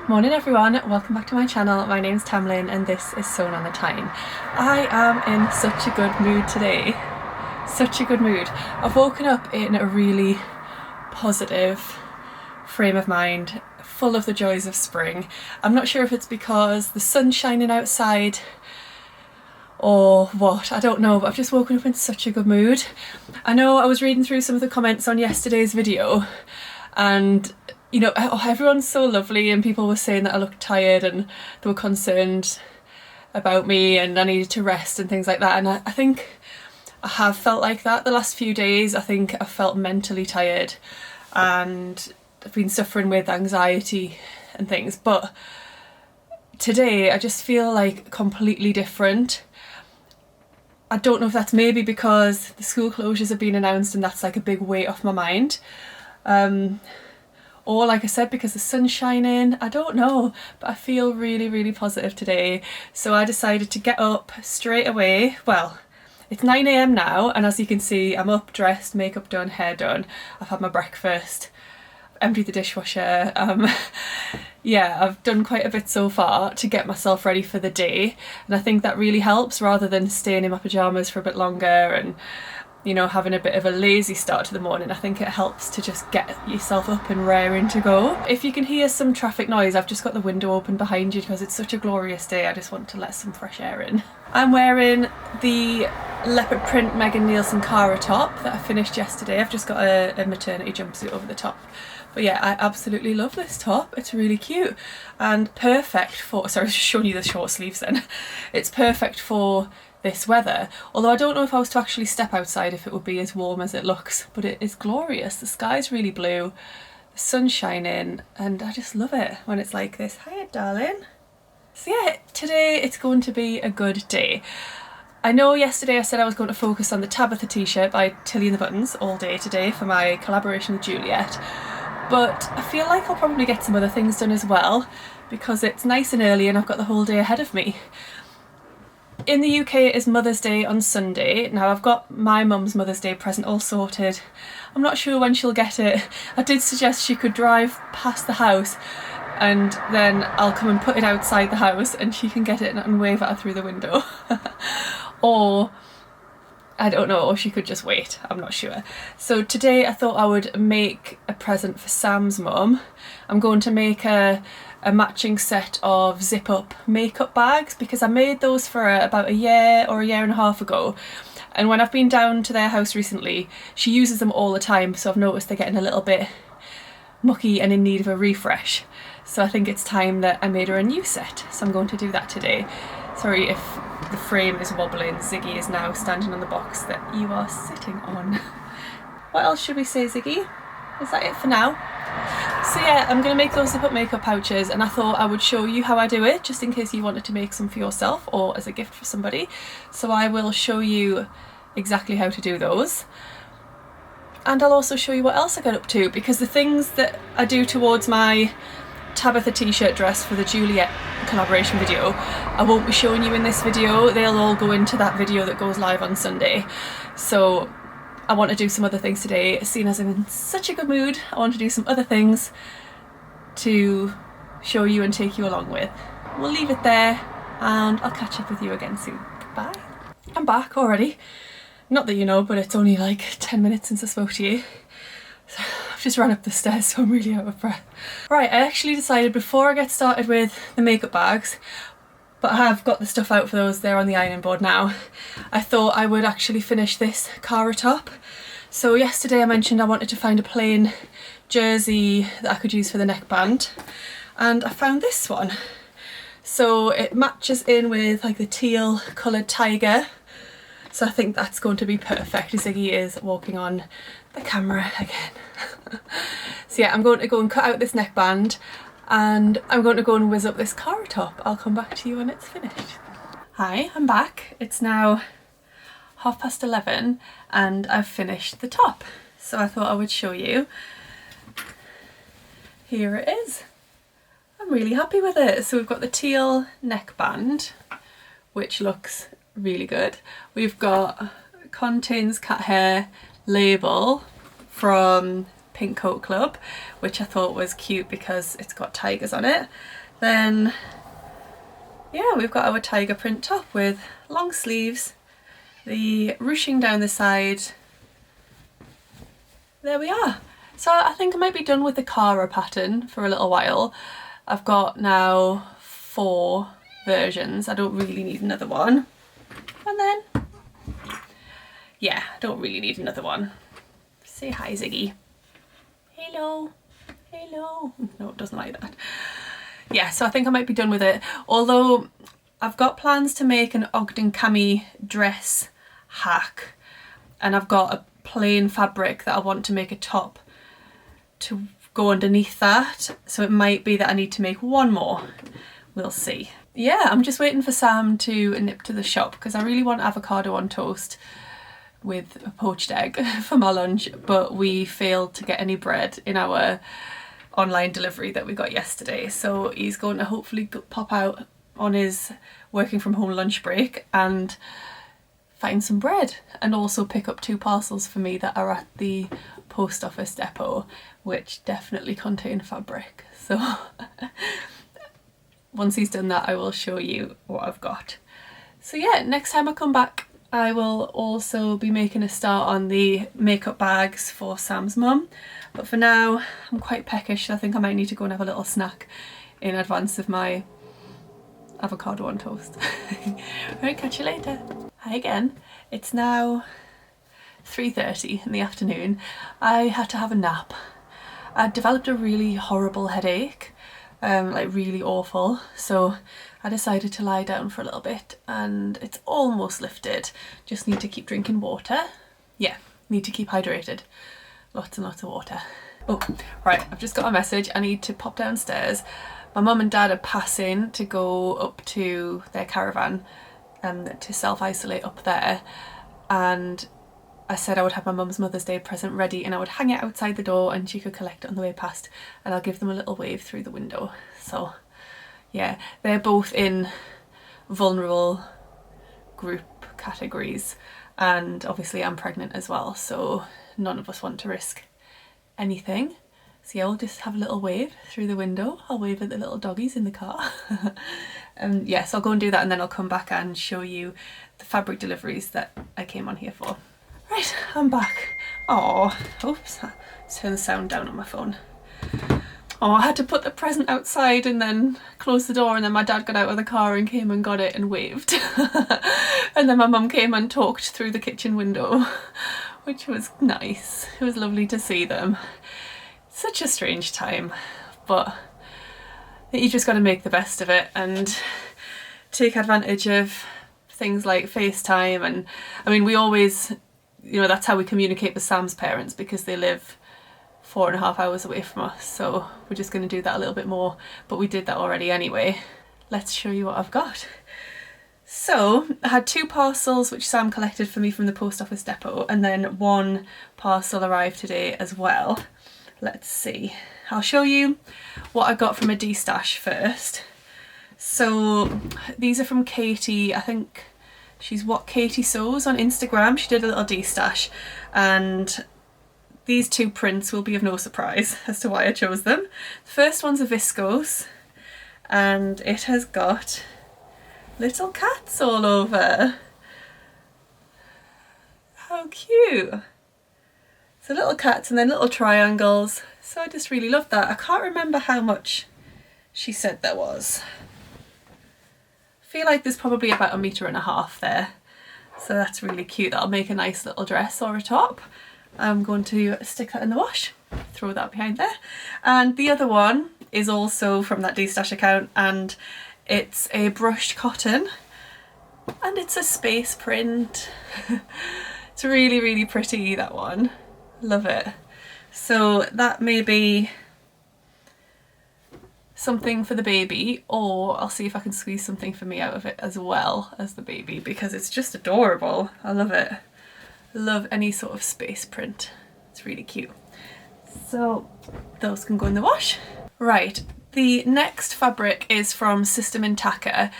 Morning everyone, welcome back to my channel. My name's Tamlyn and this is Sewn on the Tyne. I am in such a good mood today. Such a good mood. I've woken up in a really positive frame of mind, full of the joys of spring. I'm not sure if it's because the sun's shining outside or what, I don't know, but I've just woken up in such a good mood. I know I was reading through some of the comments on yesterday's video and you know, everyone's so lovely and people were saying that I looked tired and they were concerned about me and I needed to rest and things like that, and I think I have felt like that the last few days. I think I've felt mentally tired and I've been suffering with anxiety and things, but today I just feel like completely different. I don't know if that's maybe because the school closures have been announced and that's like a big weight off my mind. Or like I said, because the sun's shining, I don't know, but I feel really positive today. So I decided to get up straight away. Well, it's 9 AM now, and as you can see, I'm up, dressed, makeup done, hair done. I've had my breakfast, emptied the dishwasher. Yeah, I've done quite a bit so far to get myself ready for the day. And I think that really helps rather than staying in my pyjamas for a bit longer and you know, having a bit of a lazy start to the morning. I think it helps to just get yourself up and raring to go. If you can hear some traffic noise, I've just got the window open behind you because it's such a glorious day. I just want to let some fresh air in. I'm wearing the leopard print Megan Nielsen Cara top that I finished yesterday. I've just got a maternity jumpsuit over the top. But yeah, I absolutely love this top. It's really cute and perfect for, sorry, I was just showing you the short sleeves then. It's perfect for this weather, although I don't know if I was to actually step outside if it would be as warm as it looks, but it is glorious. The sky's really blue, the sun's shining, and I just love it when it's like this. Hiya darling. So yeah, today it's going to be a good day. I know yesterday I said I was going to focus on the Tabitha t-shirt by Tilly and the Buttons all day today for my collaboration with Juliet, but I feel like I'll probably get some other things done as well because it's nice and early and I've got the whole day ahead of me. In the UK it is Mother's Day on Sunday. Now I've got my mum's Mother's Day present all sorted. I'm not sure when she'll get it. I did suggest she could drive past the house and then I'll come and put it outside the house and she can get it and wave at her through the window. Or I don't know, or she could just wait, I'm not sure. So today I thought I would make a present for Sam's mum. I'm going to make a matching set of zip up makeup bags because I made those for her about a year or a year and a half ago, and when I've been down to their house recently she uses them all the time, so I've noticed they're getting a little bit mucky and in need of a refresh. So I think it's time that I made her a new set, so I'm going to do that today. Sorry if the frame is wobbling, Ziggy is now standing on the box that you are sitting on. What else should we say, Ziggy? Is that it for now? So yeah, I'm going to make those zip up makeup pouches and I thought I would show you how I do it just in case you wanted to make some for yourself or as a gift for somebody. So I will show you exactly how to do those. And I'll also show you what else I got up to, because the things that I do towards my Tabitha t-shirt dress for the Juliet collaboration video I won't be showing you in this video. They'll all go into that video that goes live on Sunday. So I want to do some other things today. Seeing as I'm in such a good mood, I want to do some other things to show you and take you along with. We'll leave it there and I'll catch up with you again soon. Bye. I'm back already. Not that you know, but it's only like 10 minutes since I spoke to you. So I've just run up the stairs, so I'm really out of breath. Right, I actually decided before I get started with the makeup bags, but I have got the stuff out for those, they're on the ironing board now, I thought I would actually finish this Cara top. So yesterday I mentioned I wanted to find a plain jersey that I could use for the neckband, and I found this one. So it matches in with like the teal coloured tiger, so I think that's going to be perfect. Ziggy is walking on the camera again. So yeah, I'm going to go and cut out this neckband and I'm going to go and whiz up this Cara top. I'll come back to you when it's finished. Hi, I'm back. It's now 11:30 and I've finished the top. So I thought I would show you. Here it is. I'm really happy with it. So we've got the teal neckband, which looks really good. We've got contains cat hair label from Pink Coat Club, which I thought was cute because it's got tigers on it. Then yeah, we've got our tiger print top with long sleeves, the ruching down the side. There we are. So I think I might be done with the Cara pattern for a little while. I've got now 4 versions. I don't really need another one. And then, yeah, I don't really need another one. Say hi, Ziggy. Hello. Hello. No, it doesn't like that. Yeah, so I think I might be done with it. Although I've got plans to make an Ogden cami dress hack, and I've got a plain fabric that I want to make a top to go underneath that. So it might be that I need to make one more. We'll see. Yeah, I'm just waiting for Sam to nip to the shop because I really want avocado on toast with a poached egg for my lunch, but we failed to get any bread in our online delivery that we got yesterday. So he's going to hopefully pop out on his working from home lunch break and find some bread, and also pick up 2 parcels for me that are at the post office depot, which definitely contain fabric. So once he's done that, I will show you what I've got. So yeah, next time I come back, I will also be making a start on the makeup bags for Sam's mum. But for now, I'm quite peckish, so I think I might need to go and have a little snack in advance of my avocado on toast. Alright, catch you later. Hi again. It's now 3:30 in the afternoon. I had to have a nap. I developed a really horrible headache, like really awful, so I decided to lie down for a little bit and it's almost lifted. Just need to keep drinking water. Yeah, need to keep hydrated. Lots and lots of water. Oh, right, I've just got a message. I need to pop downstairs. My mum and dad are passing to go up to their caravan to self-isolate up there, and I said I would have my mum's Mother's Day present ready and I would hang it outside the door and she could collect it on the way past, and I'll give them a little wave through the window. So yeah, they're both in vulnerable group categories, and obviously I'm pregnant as well, so none of us want to risk anything. So yeah, we'll just have a little wave through the window. I'll wave at the little doggies in the car. Yes, I'll go and do that and then I'll come back and show you the fabric deliveries that I came on here for. Right, I'm back. Oh, oops, let's turn the sound down on my phone. Oh, I had to put the present outside and then close the door, and then my dad got out of the car and came and got it and waved. And then my mum came and talked through the kitchen window, which was nice. It was lovely to see them. Such a strange time, but you just got to make the best of it and take advantage of things like FaceTime. And I mean, we always, you know, that's how we communicate with Sam's parents because they live 4.5 hours away from us, so we're just going to do that a little bit more, but we did that already anyway. Let's show you what I've got. So I had 2 parcels which Sam collected for me from the post office depot, and then 1 parcel arrived today as well. Let's see, I'll show you what I got from a D-stash first. So these are from Katie. I think she's What Katie Sews on Instagram. She did a little D-stash, and these 2 prints will be of no surprise as to why I chose them. The first one's a viscose, and it has got little cats all over. How cute! So little cats and then little triangles. So I just really love that. I can't remember how much she said there was. I feel like there's probably about 1.5 meters there. So that's really cute. That'll make a nice little dress or a top. I'm going to stick that in the wash, throw that behind there. And the other one is also from that D-stash account, and it's a brushed cotton and it's a space print. It's really, really pretty, that one. Love it. So that may be something for the baby, or I'll see if I can squeeze something for me out of it as well as the baby, because it's just adorable. I love it. Love any sort of space print. It's really cute. So those can go in the wash. Right, the next fabric is from Sister Mintaka.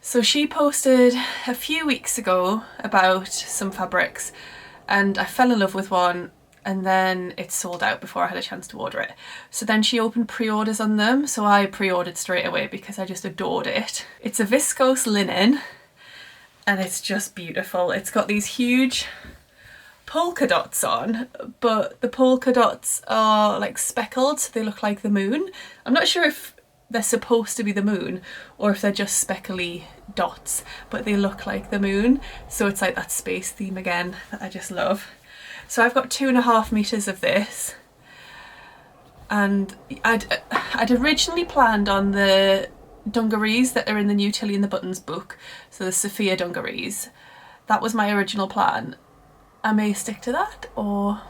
So she posted a few weeks ago about some fabrics, and I fell in love with one and then it sold out before I had a chance to order it. So then she opened pre-orders on them, so I pre-ordered straight away because I just adored it. It's a viscose linen and it's just beautiful. It's got these huge polka dots on, but the polka dots are like speckled, so they look like the moon. I'm not sure if they're supposed to be the moon or if they're just speckly dots, but they look like the moon, so it's like that space theme again that I just love. So I've got 2.5 meters of this, and I'd originally planned on the dungarees that are in the new Tilly and the Buttons book, so the Sophia dungarees. That was my original plan. I may stick to that, or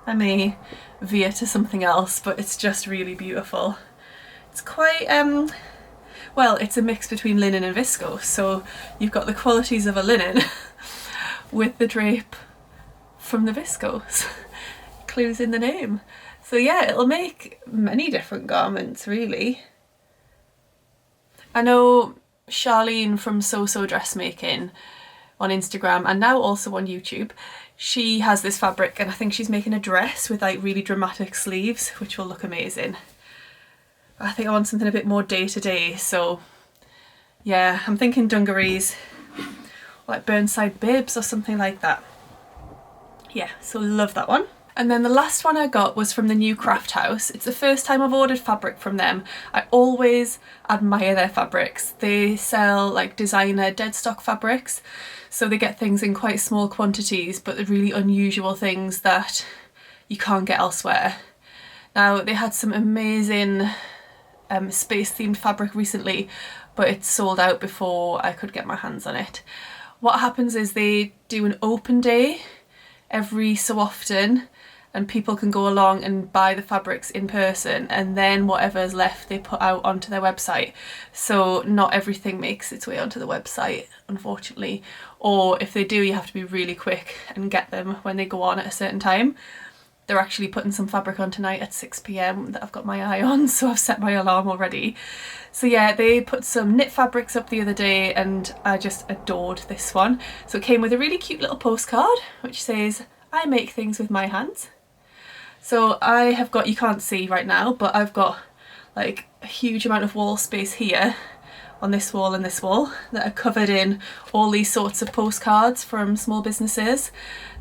I may veer to something else, but it's just really beautiful. It's quite, well, it's a mix between linen and viscose, so you've got the qualities of a linen with the drape from the viscose. Clues in the name. So yeah, it'll make many different garments, really. I know Charlene from So Dressmaking on Instagram, and now also on YouTube, she has this fabric, and I think she's making a dress with like really dramatic sleeves, which will look amazing. I think I want something a bit more day-to-day, so yeah, I'm thinking dungarees, like Burnside Bibs or something like that. Yeah, so love that one. And then the last one I got was from the new Craft House. It's the first time I've ordered fabric from them. I always admire their fabrics. They sell like designer dead stock fabrics, so they get things in quite small quantities, but the really unusual things that you can't get elsewhere. Now, they had some amazing space themed fabric recently, but it sold out before I could get my hands on it. What happens is they do an open day every so often, and people can go along and buy the fabrics in person, and then whatever's left they put out onto their website. So not everything makes its way onto the website, unfortunately, or if they do, you have to be really quick and get them when they go on at a certain time. They're actually putting some fabric on tonight at 6 PM that I've got my eye on, so I've set my alarm already. So yeah, they put some knit fabrics up the other day and I just adored this one. So it came with a really cute little postcard which says, "I make things with my hands." So I have got, you can't see right now, but I've got like a huge amount of wall space here on this wall and this wall that are covered in all these sorts of postcards from small businesses.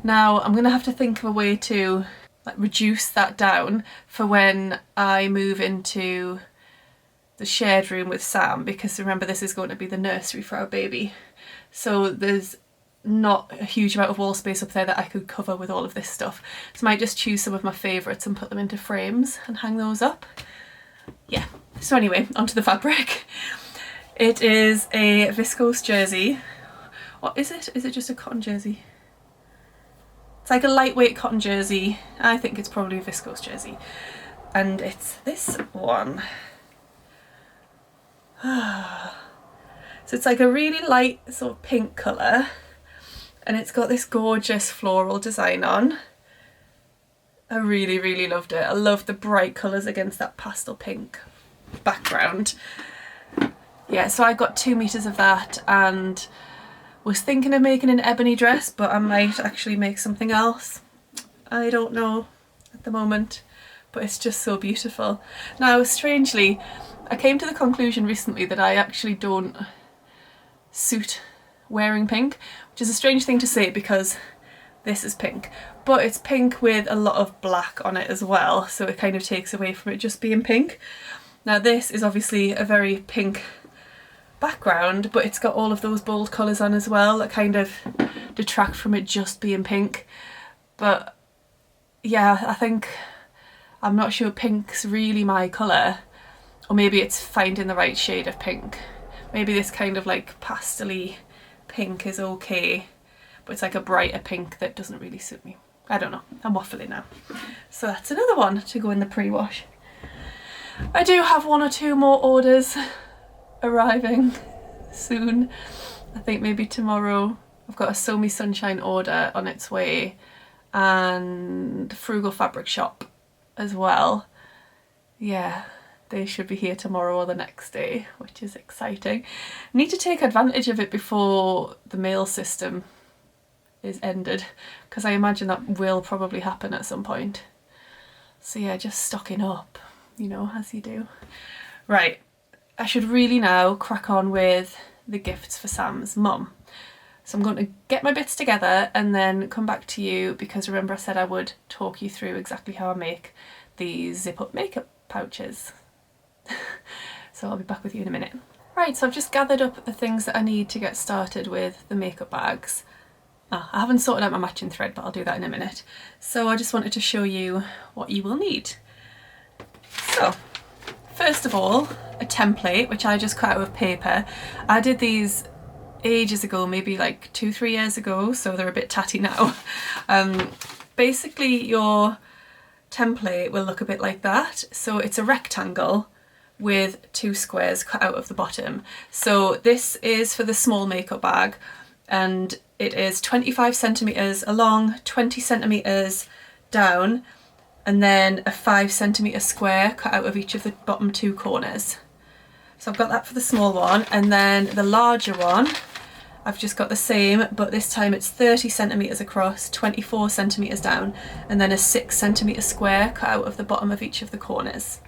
Now I'm gonna have to think of a way to like reduce that down for when I move into the shared room with Sam, because remember this is going to be the nursery for our baby. So there's not a huge amount of wall space up there that I could cover with all of this stuff. So I might just choose some of my favourites and put them into frames and hang those up. Yeah, so anyway, onto the fabric. It is a viscose jersey. What is it? Is it just a cotton jersey? It's like a lightweight cotton jersey. I think it's probably a viscose jersey. And it's this one. So it's like a really light sort of pink colour, and it's got this gorgeous floral design on. I really, really loved it. I love the bright colours against that pastel pink background. Yeah, so I got 2 meters of that and was thinking of making an ebony dress, but I might actually make something else. I don't know at the moment, but it's just so beautiful. Now, strangely, I came to the conclusion recently that I actually don't suit wearing pink, which is a strange thing to say because this is pink, but it's pink with a lot of black on it as well, so it kind of takes away from it just being pink. Now this is obviously a very pink background, but it's got all of those bold colours on as well that kind of detract from it just being pink. But yeah, I think, I'm not sure pink's really my colour, or maybe it's finding the right shade of pink. Maybe this kind of like pastel-y pink is okay, but it's like a brighter pink that doesn't really suit me. I don't know, I'm waffling now. So that's another one to go in the pre-wash. I do have 1 or 2 more orders arriving soon. I think maybe tomorrow. I've got a Sew Me Sunshine order on its way, and Frugal Fabric Shop as well. Yeah, they should be here tomorrow or the next day, which is exciting. I need to take advantage of it before the mail system is ended, because I imagine that will probably happen at some point. So yeah, just stocking up, you know, as you do. Right, I should really now crack on with the gifts for Sam's mum. So I'm going to get my bits together and then come back to you, because remember I said I would talk you through exactly how I make these zip up makeup pouches. So I'll be back with you in a minute. Right, so I've just gathered up the things that I need to get started with the makeup bags. I haven't sorted out my matching thread, but I'll do that in a minute. So I just wanted to show you what you will need. So, first of all, a template, which I just cut out of paper. I did these ages ago, maybe like 2-3 years ago, so they're a bit tatty now. Basically, your template will look a bit like that. So it's a rectangle with 2 squares cut out of the bottom. So this is for the small makeup bag, and it is 25 centimeters along, 20 centimeters down, and then a 5 centimeter square cut out of each of the bottom 2 corners. So I've got that for the small one, and then the larger one, I've just got the same, but this time it's 30 centimeters across, 24 centimeters down, and then a 6 centimeter square cut out of the bottom of each of the corners.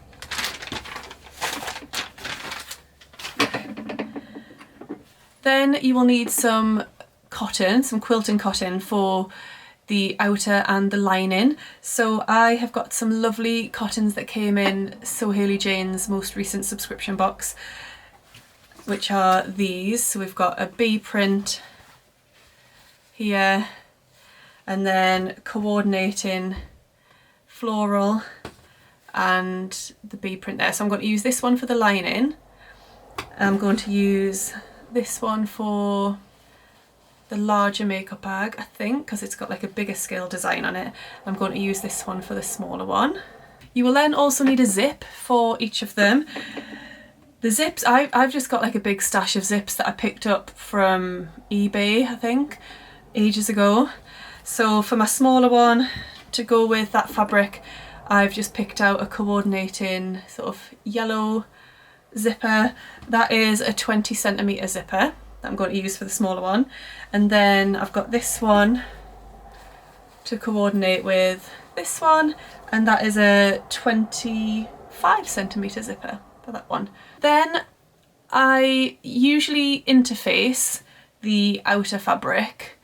Then you will need some cotton, some quilting cotton for the outer and the lining. So I have got some lovely cottons that came in So Hayley Jane's most recent subscription box, which are these. So we've got a bee print here, and then coordinating floral and the bee print there. So I'm going to use this one for the lining. I'm going to use this one for the larger makeup bag, I think, because it's got like a bigger scale design on it. I'm going to use this one for the smaller one. You will then also need a zip for each of them. The zips, I've just got like a big stash of zips that I picked up from eBay, I think, ages ago. So for my smaller one, to go with that fabric, I've just picked out a coordinating sort of yellow zipper. That is a 20 centimeter zipper that I'm going to use for the smaller one. And then I've got this one to coordinate with this one, and that is a 25 centimeter zipper for that one. Then I usually interface the outer fabric,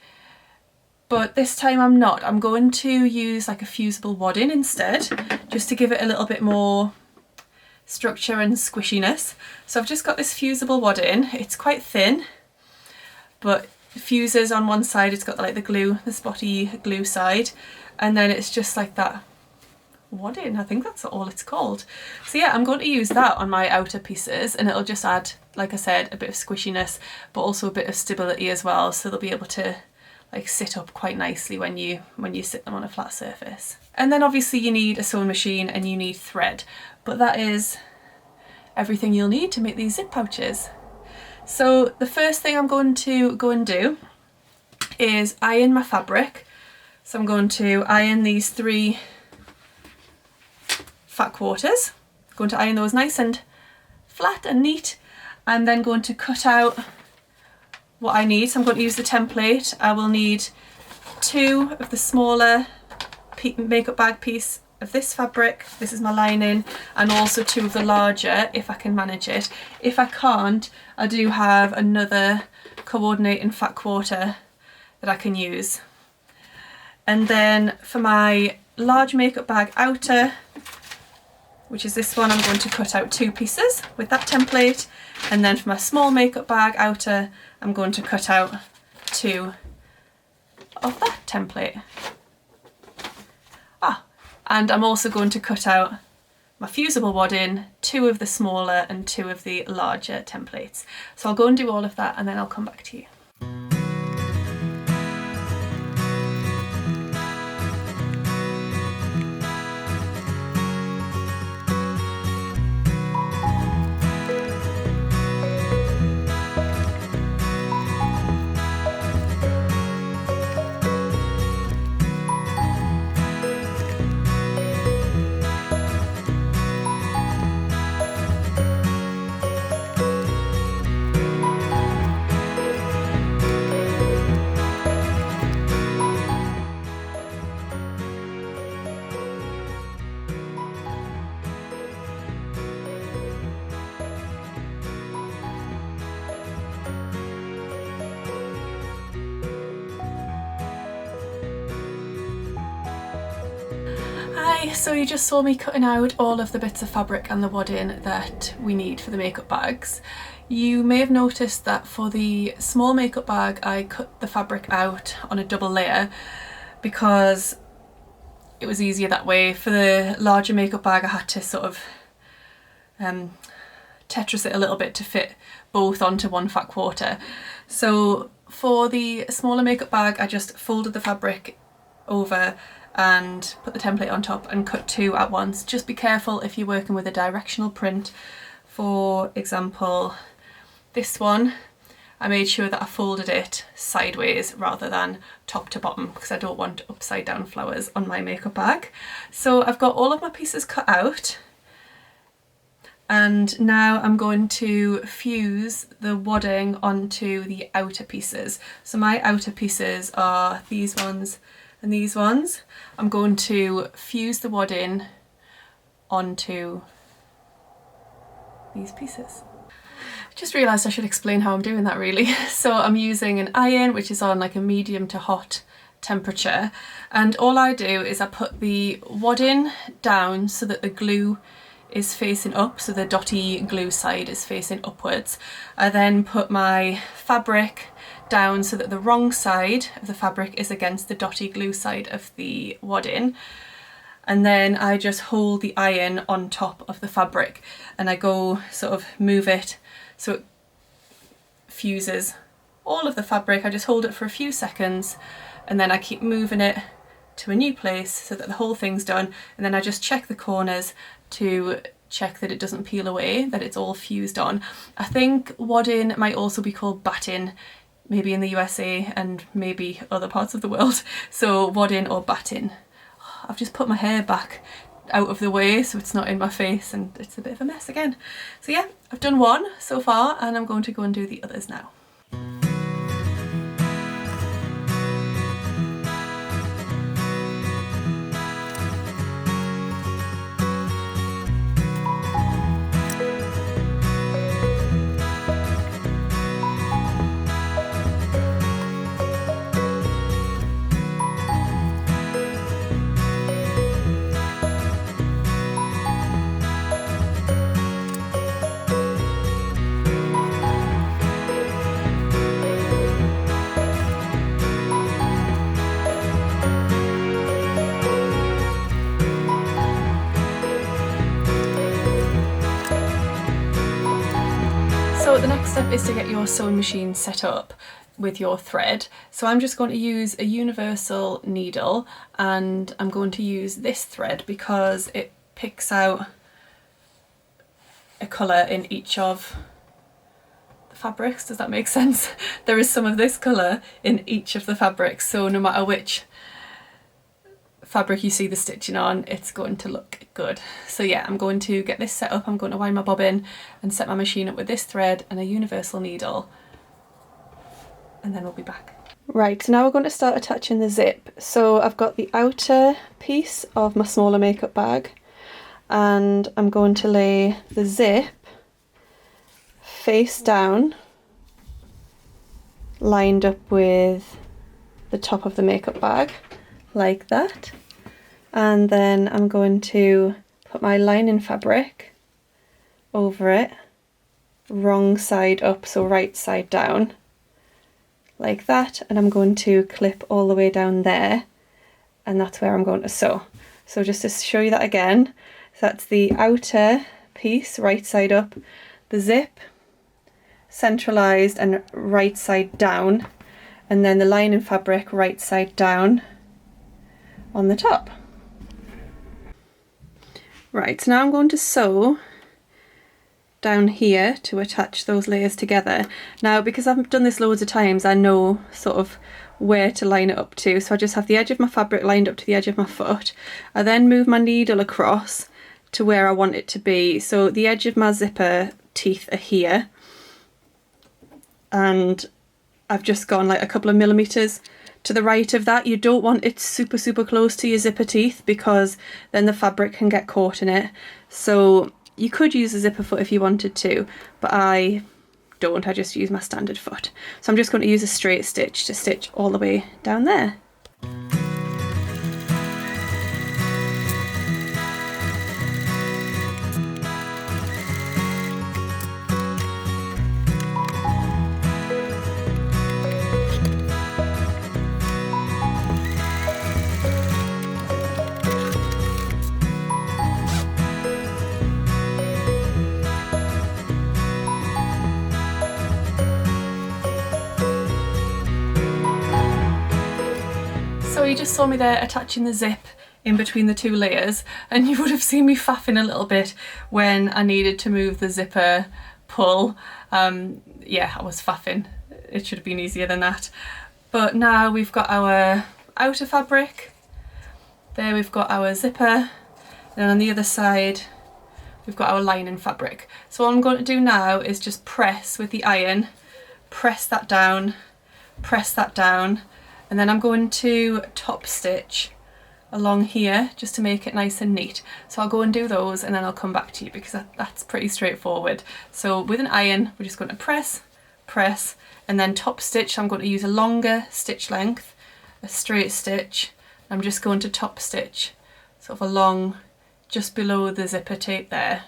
but this time I'm not. I'm going to use like a fusible wadding instead, just to give it a little bit more structure and squishiness. So I've just got this fusible wadding. It's quite thin, but fuses on one side. It's got like the glue, the spotty glue side, and then it's just like that wadding. I think that's all it's called. So yeah, I'm going to use that on my outer pieces, and it'll just add, like I said, a bit of squishiness, but also a bit of stability as well. So they'll be able to like sit up quite nicely when you sit them on a flat surface. And then obviously you need a sewing machine and you need thread, but that is everything you'll need to make these zip pouches. So the first thing I'm going to go and do is iron my fabric. So I'm going to iron these 3 fat quarters. I'm going to iron those nice and flat and neat. I'm then going to cut out what I need. So I'm going to use the template. I will need 2 of the smaller makeup bag piece of this fabric. This is my lining, and also 2 of the larger if I can manage it. If I can't, I do have another coordinating fat quarter that I can use. And then for my large makeup bag outer, which is this one, I'm going to cut out 2 pieces with that template, and then for my small makeup bag outer, I'm going to cut out 2 of that template. And I'm also going to cut out my fusible wadding, 2 of the smaller and 2 of the larger templates. So I'll go and do all of that, and then I'll come back to you. Okay, so you just saw me cutting out all of the bits of fabric and the wadding that we need for the makeup bags. You may have noticed that for the small makeup bag I cut the fabric out on a double layer because it was easier that way. For the larger makeup bag I had to sort of Tetris it a little bit to fit both onto one fat quarter. So for the smaller makeup bag I just folded the fabric over and put the template on top and cut 2 at once. Just be careful if you're working with a directional print. For example, this one, I made sure that I folded it sideways rather than top to bottom because I don't want upside down flowers on my makeup bag. So I've got all of my pieces cut out, and now I'm going to fuse the wadding onto the outer pieces. So my outer pieces are these ones and these ones. I'm going to fuse the wadding onto these pieces. I just realised I should explain how I'm doing that really. So I'm using an iron which is on like a medium to hot temperature, and all I do is I put the wadding down so that the glue is facing up, so the dotty glue side is facing upwards. I then put my fabric down so that the wrong side of the fabric is against the dotty glue side of the wadding, and then I just hold the iron on top of the fabric and I go sort of move it so it fuses all of the fabric. I just hold it for a few seconds and then I keep moving it to a new place so that the whole thing's done, and then I just check the corners to check that it doesn't peel away, that it's all fused on. I think wadding might also be called batting, maybe in the USA and maybe other parts of the world. So wadding or batting. I've just put my hair back out of the way so it's not in my face and it's a bit of a mess again. So yeah, I've done one so far and I'm going to go and do the others now. So the next step is to get your sewing machine set up with your thread. So I'm just going to use a universal needle and I'm going to use this thread because it picks out a colour in each of the fabrics. Does that make sense? There is some of this colour in each of the fabrics, so no matter which fabric you see the stitching on, it's going to look good. So yeah, I'm going to get this set up. I'm going to wind my bobbin and set my machine up with this thread and a universal needle, and then we'll be back. Right, so now we're going to start attaching the zip. So I've got the outer piece of my smaller makeup bag and I'm going to lay the zip face down, lined up with the top of the makeup bag, like that. And then I'm going to put my lining fabric over it, wrong side up, so right side down, like that, and I'm going to clip all the way down there, and that's where I'm going to sew. So just to show you that again, so that's the outer piece, right side up, the zip, centralised and right side down, and then the lining fabric right side down on the top. Right, so now I'm going to sew down here to attach those layers together. Now, because I've done this loads of times, I know sort of where to line it up to. So I just have the edge of my fabric lined up to the edge of my foot. I then move my needle across to where I want it to be. So the edge of my zipper teeth are here, and I've just gone like a couple of millimeters to the right of that. You don't want it super close to your zipper teeth because then the fabric can get caught in it. So you could use a zipper foot if you wanted to, but I don't, I just use my standard foot. So I'm just going to use a straight stitch to stitch all the way down there. So you just saw me there attaching the zip in between the two layers, and you would have seen me faffing a little bit when I needed to move the zipper pull. Yeah, I was faffing. It should have been easier than that. But now we've got our outer fabric. There we've got our zipper. And on the other side, we've got our lining fabric. So what I'm going to do now is just press with the iron, press that down, and then I'm going to top stitch along here just to make it nice and neat. So I'll go and do those and then I'll come back to you because that's pretty straightforward. So with an iron, we're just going to press, and then top stitch. I'm going to use a longer stitch length, a straight stitch. I'm just going to top stitch sort of along just below the zipper tape there.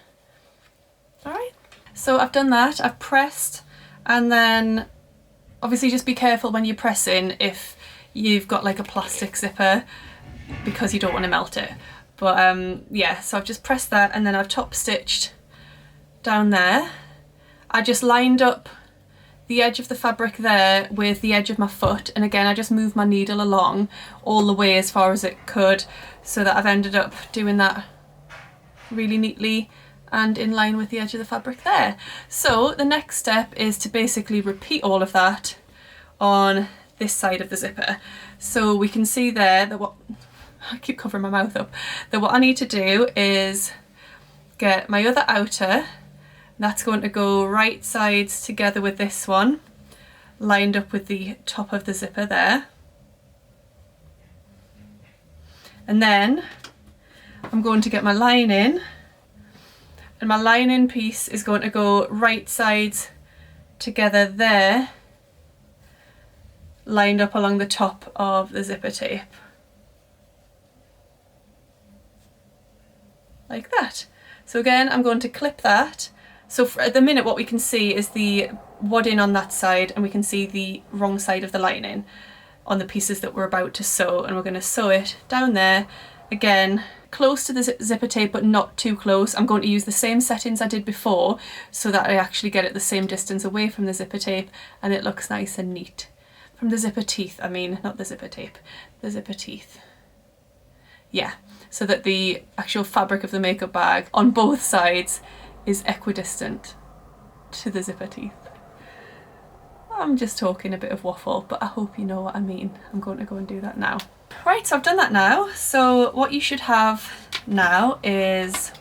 Alright, so I've done that, I've pressed, and then obviously just be careful when you're pressing if you've got like a plastic zipper because you don't want to melt it. But yeah, so I've just pressed that and then I've top stitched down there. I just lined up the edge of the fabric there with the edge of my foot, and again I just moved my needle along all the way as far as it could so that I've ended up doing that really neatly and in line with the edge of the fabric there. So the next step is to basically repeat all of that on this side of the zipper. So we can see there that I keep covering my mouth up, that what I need to do is get my other outer. That's going to go right sides together with this one, lined up with the top of the zipper there. And then I'm going to get my lining, and my lining piece is going to go right sides together there, lined up along the top of the zipper tape. Like that. So again, I'm going to clip that. So at the minute what we can see is the wadding on that side, and we can see the wrong side of the lining on the pieces that we're about to sew, and we're going to sew it down there, again close to the zipper tape but not too close. I'm going to use the same settings I did before so that I actually get it the same distance away from the zipper tape and it looks nice and neat. From the zipper teeth, I mean, not the zipper tape, the zipper teeth. Yeah, so that the actual fabric of the makeup bag on both sides is equidistant to the zipper teeth. I'm just talking a bit of waffle, but I hope you know what I mean. I'm going to go and do that now. Right, so I've done that now. So what you should have now is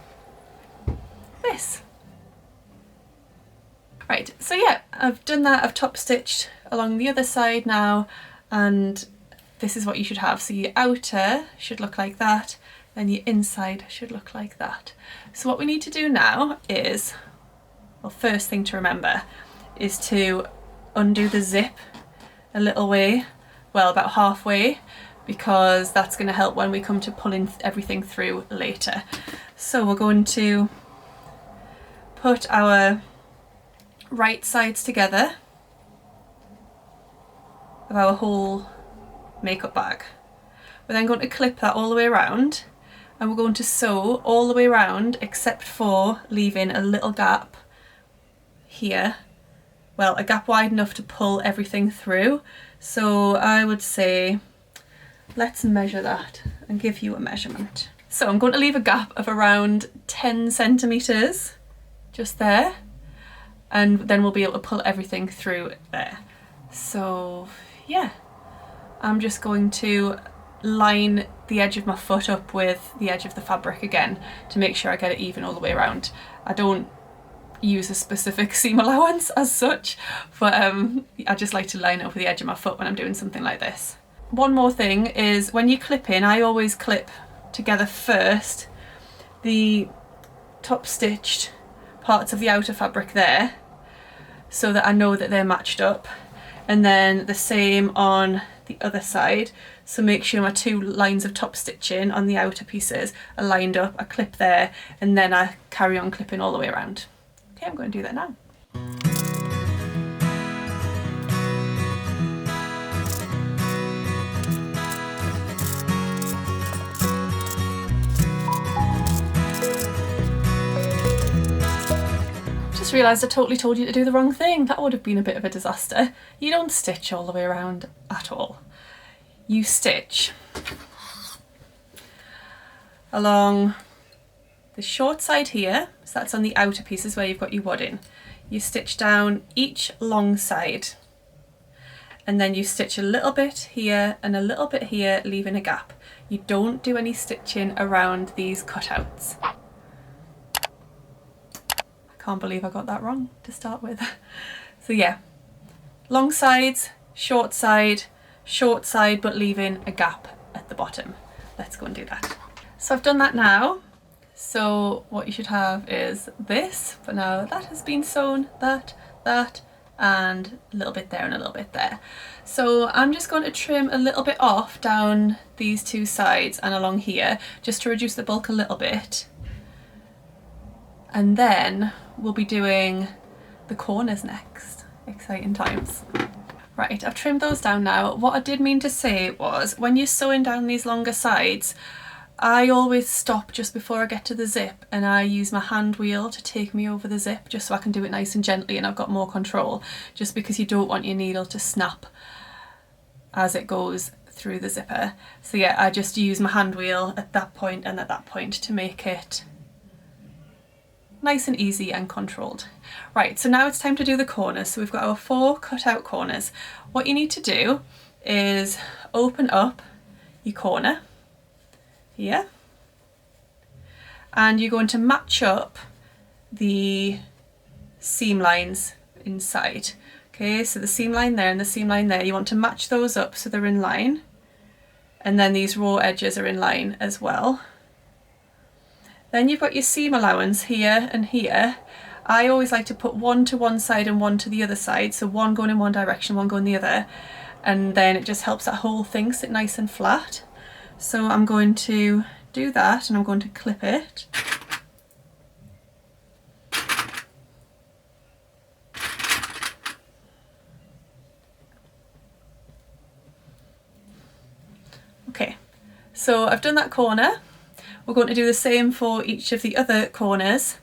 this. Right, so yeah, I've done that. I've top stitched along the other side now, and this is what you should have. So your outer should look like that, then your inside should look like that. So what we need to do now is, well, first thing to remember is to undo the zip a little way, well, about halfway, because that's going to help when we come to pulling everything through later. So we're going to put our right sides together of our whole makeup bag. We're then going to clip that all the way around, and we're going to sew all the way around except for leaving a little gap here. Well, a gap wide enough to pull everything through. So I would say, let's measure that and give you a measurement. So I'm going to leave a gap of around 10 centimetres just there, and then we'll be able to pull everything through there. So yeah, I'm just going to line the edge of my foot up with the edge of the fabric again to make sure I get it even all the way around. I don't use a specific seam allowance as such, but I just like to line it up with the edge of my foot when I'm doing something like this. One more thing is, when you clip in, I always clip together first the top stitched parts of the outer fabric there, so that I know that they're matched up, and then the same on the other side. So make sure my two lines of top stitching on the outer pieces are lined up. I clip there and then I carry on clipping all the way around. Okay, I'm going to do that now. Just realised I totally told you to do the wrong thing. That would have been a bit of a disaster. You don't stitch all the way around at all. you stitch along the short side here, so that's on the outer pieces where you've got your wadding. You stitch down each long side, and then you stitch a little bit here and a little bit here, leaving a gap. You don't do any stitching around these cutouts. I can't believe I got that wrong to start with. So yeah, long sides, short side, but leaving a gap at the bottom. Let's go and do that. So I've done that now. So what you should have is this, but now that has been sewn, that, and a little bit there and a little bit there. So I'm just going to trim a little bit off down these two sides and along here, just to reduce the bulk a little bit. And then we'll be doing the corners next. Exciting times. Right, I've trimmed those down now. What I did mean to say was, when you're sewing down these longer sides, I always stop just before I get to the zip, and I use my hand wheel to take me over the zip, just so I can do it nice and gently and I've got more control, just because you don't want your needle to snap as it goes through the zipper. So yeah, I just use my hand wheel at that point and at that point to make it nice and easy and controlled. Right, so now it's time to do the corners. So we've got our 4 cut out corners. What you need to do is open up your corner here, and you're going to match up the seam lines inside. Okay, so the seam line there and the seam line there, you want to match those up so they're in line, and then these raw edges are in line as well. Then you've got your seam allowance here and here. I always like to put one to one side and one to the other side, so one going in one direction, one going the other, and then it just helps that whole thing sit nice and flat. So I'm going to do that, and I'm going to clip it. Okay, so I've done that corner. We're going to do the same for each of the other corners,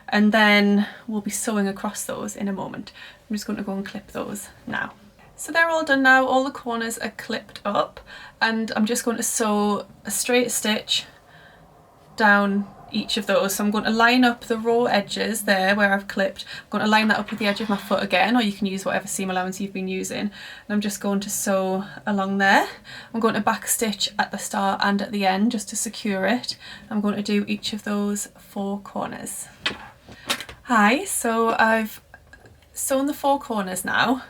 and then we'll be sewing across those in a moment. I'm just going to go and clip those now. So they're all done now, all the corners are clipped up, and I'm just going to sew a straight stitch down each of those. So I'm going to line up the raw edges there where I've clipped. I'm going to line that up with the edge of my foot again, or you can use whatever seam allowance you've been using. And I'm just going to sew along there. I'm going to back stitch at the start and at the end just to secure it. I'm going to do each of those 4 corners. Hi, so I've sewn the 4 corners now,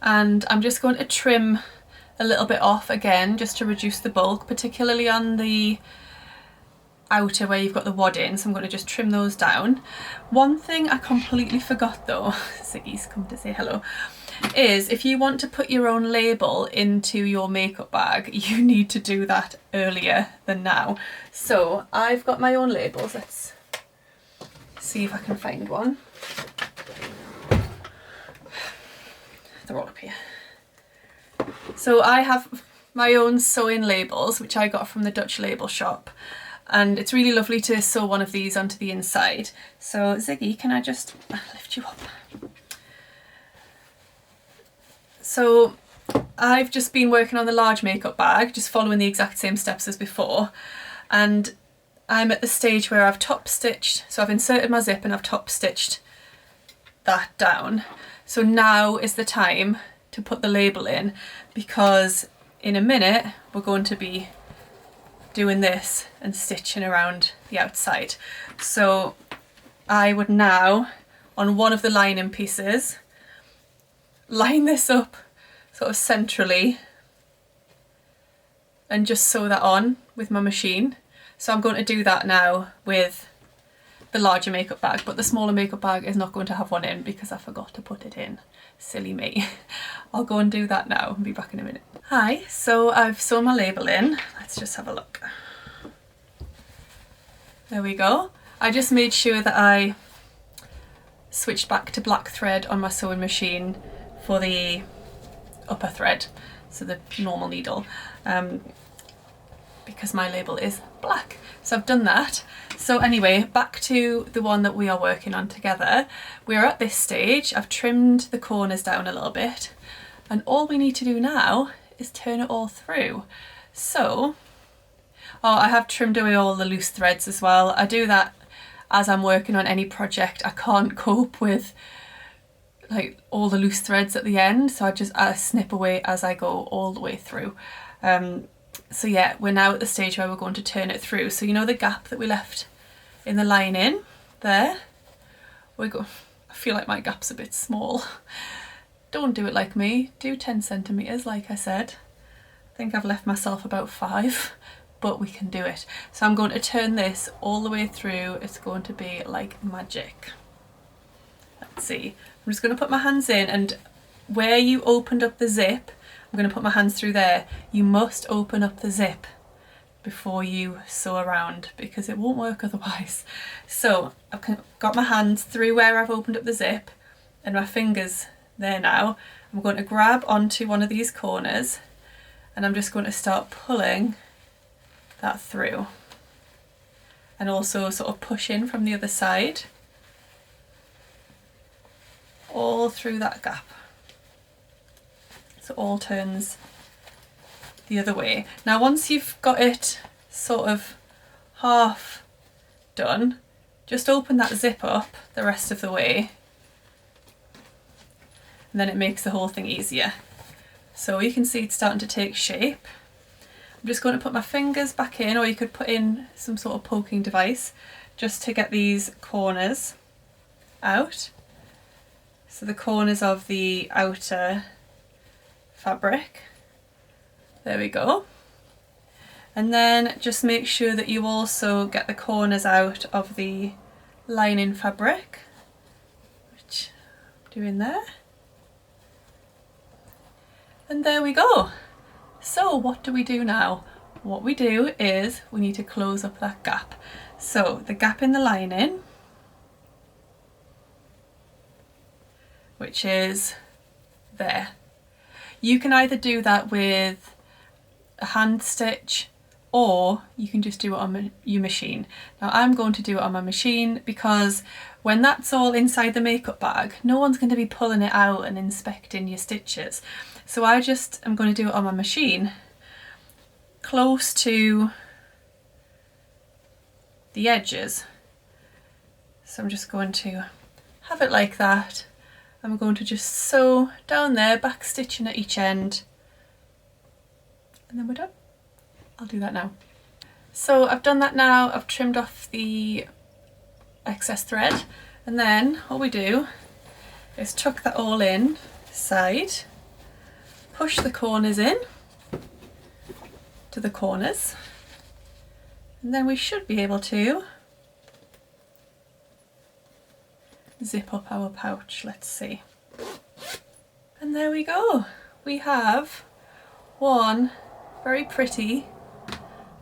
and I'm just going to trim a little bit off again just to reduce the bulk, particularly on the outer where you've got the wadding, so I'm going to just trim those down. One thing I completely forgot though, Ziggy's come to say hello, is if you want to put your own label into your makeup bag, you need to do that earlier than now. So I've got my own labels. Let's see if I can find one. They're all up here. So I have my own sewing labels, which I got from the Dutch label shop, and it's really lovely to sew one of these onto the inside. So Ziggy, can I just lift you up? So I've just been working on the large makeup bag, just following the exact same steps as before, and I'm at the stage where I've top stitched, so I've inserted my zip and I've top stitched that down. So now is the time to put the label in, because in a minute we're going to be doing this and stitching around the outside. So I would now, on one of the lining pieces, line this up sort of centrally and just sew that on with my machine. So I'm going to do that now with the larger makeup bag, but the smaller makeup bag is not going to have one in because I forgot to put it in. Silly me. I'll go and do that now and be back in a minute. Hi, so I've sewn my label in. Let's just have a look. There we go. I just made sure that I switched back to black thread on my sewing machine for the upper thread, so the normal needle, because my label is black. So I've done that. So anyway, back to the one that we are working on together. We're at this stage. I've trimmed the corners down a little bit, and all we need to do now is turn it all through. So, oh, I have trimmed away all the loose threads as well. I do that as I'm working on any project. I can't cope with like all the loose threads at the end, so I snip away as I go all the way through. So yeah, we're now at the stage where we're going to turn it through. So you know the gap that we left in the lining there? I feel like my gap's a bit small. Don't do it like me, do 10 centimetres like I said. I think I've left myself about 5, but we can do it. So I'm going to turn this all the way through. It's going to be like magic. Let's see. I'm just going to put my hands in, and where you opened up the zip, I'm going to put my hands through there. You must open up the zip before you sew around because it won't work otherwise. So I've got my hands through where I've opened up the zip and my fingers there now. I'm going to grab onto one of these corners and I'm just going to start pulling that through, and also sort of push in from the other side all through that gap. So all turns the other way. Now once you've got it sort of half done, just open that zip up the rest of the way, and then it makes the whole thing easier. So you can see it's starting to take shape. I'm just going to put my fingers back in, or you could put in some sort of poking device just to get these corners out. So the corners of the outer fabric. There we go. And then just make sure that you also get the corners out of the lining fabric, which I'm doing there. And there we go. So what do we do now? What we do is we need to close up that gap. So the gap in the lining, which is there. You can either do that with a hand stitch, or you can just do it on your machine. Now I'm going to do it on my machine because when that's all inside the makeup bag, no one's going to be pulling it out and inspecting your stitches. So I just am going to do it on my machine, close to the edges. So I'm just going to have it like that. I'm going to just sew down there, back stitching at each end, and then we're done. I'll do that now. So I've done that now. I've trimmed off the excess thread, and then all we do is tuck that all in side, push the corners in to the corners, and then we should be able to zip up our pouch. Let's see. And there we go. We have one very pretty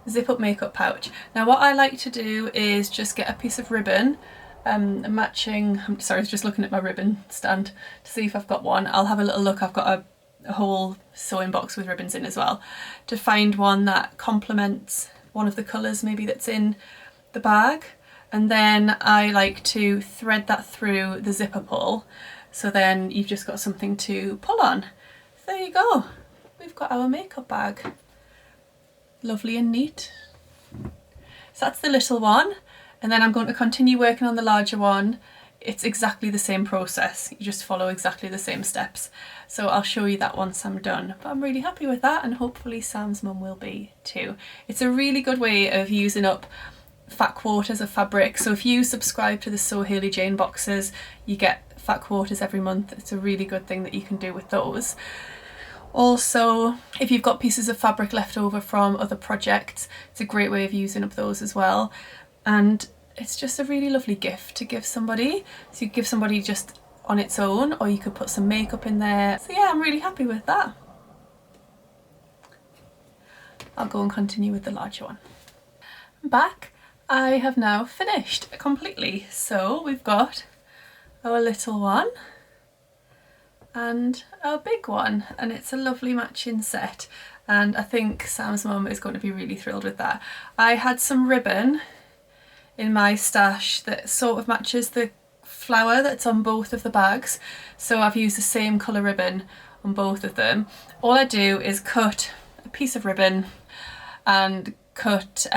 zip up makeup pouch. Now what I like to do is just get a piece of ribbon, matching, I'm sorry, I was just looking at my ribbon stand to see if I've got one. I'll have a little look. I've got a whole sewing box with ribbons in as well, to find one that complements one of the colours maybe that's in the bag. And then I like to thread that through the zipper pull, so then you've just got something to pull on. There you go, we've got our makeup bag. Lovely and neat. So that's the little one, and then I'm going to continue working on the larger one. It's exactly the same process, you just follow exactly the same steps. So I'll show you that once I'm done, but I'm really happy with that, and hopefully Sam's mum will be too. It's a really good way of using up fat quarters of fabric. So if you subscribe to the Sew Hayley Jane boxes, you get fat quarters every month. It's a really good thing that you can do with those. Also, if you've got pieces of fabric left over from other projects, it's a great way of using up those as well. And it's just a really lovely gift to give somebody. So you give somebody just on its own, or you could put some makeup in there. So yeah, I'm really happy with that. I'll go and continue with the larger one. I'm back. I have now finished completely. So we've got our little one and our big one, and it's a lovely matching set, and I think Sam's mum is going to be really thrilled with that. I had some ribbon in my stash that sort of matches the flower that's on both of the bags, so I've used the same colour ribbon on both of them. All I do is cut a piece of ribbon and cut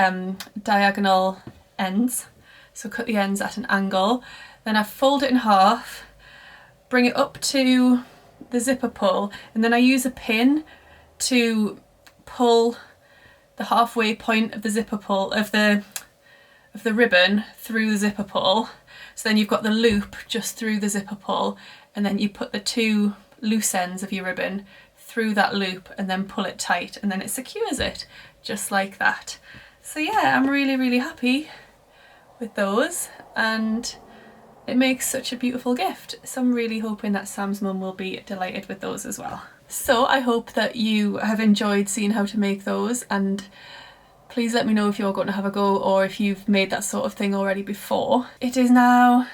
diagonal ends, so cut the ends at an angle, then I fold it in half, bring it up to the zipper pull, and then I use a pin to pull the halfway point of the zipper pull of the ribbon through the zipper pull. So then you've got the loop just through the zipper pull, and then you put the two loose ends of your ribbon through that loop and then pull it tight, and then it secures it just like that. So yeah, I'm really, really happy with those, and it makes such a beautiful gift. So I'm really hoping that Sam's mum will be delighted with those as well. So I hope that you have enjoyed seeing how to make those, and please let me know if you're going to have a go or if you've made that sort of thing already before. It is now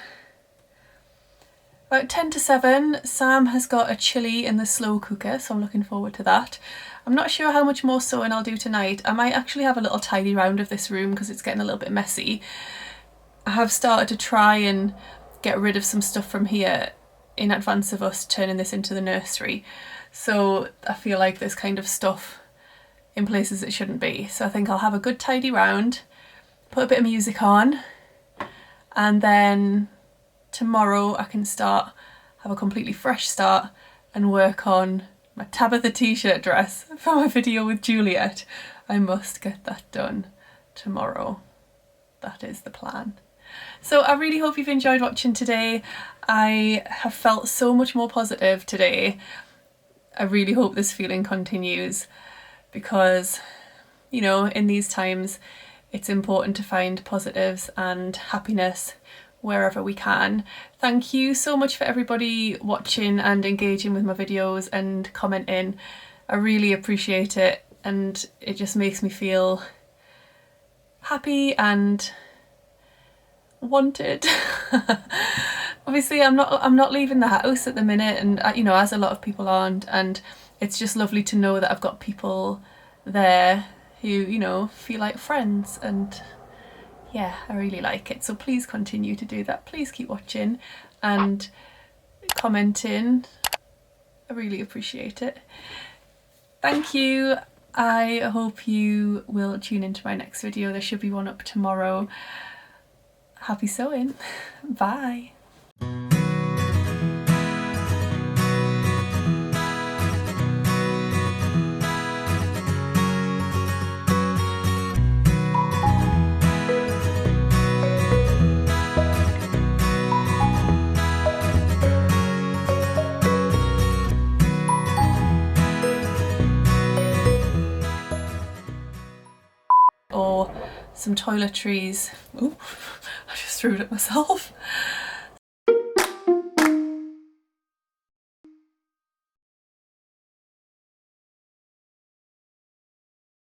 about 10 to 7. Sam has got a chili in the slow cooker, so I'm looking forward to that. I'm not sure how much more sewing I'll do tonight. I might actually have a little tidy round of this room because it's getting a little bit messy. I have started to try and get rid of some stuff from here in advance of us turning this into the nursery. So I feel like there's kind of stuff in places it shouldn't be. So I think I'll have a good tidy round, put a bit of music on, and then tomorrow I can have a completely fresh start and work on my Tabitha t-shirt dress for my video with Juliet. I must get that done tomorrow. That is the plan. So I really hope you've enjoyed watching today. I have felt so much more positive today. I really hope this feeling continues, because, you know, in these times it's important to find positives and happiness wherever we can. Thank you so much for everybody watching and engaging with my videos and commenting. I really appreciate it, and it just makes me feel happy and wanted. Obviously I'm not leaving the house at the minute, and you know, as a lot of people aren't, and it's just lovely to know that I've got people there who, you know, feel like friends, and yeah, I really like it. So please continue to do that. Please keep watching and commenting. I really appreciate it. Thank you. I hope you will tune into my next video. There should be one up tomorrow. Happy sewing. Bye. Or some toiletries. Ooh, I just threw it at myself.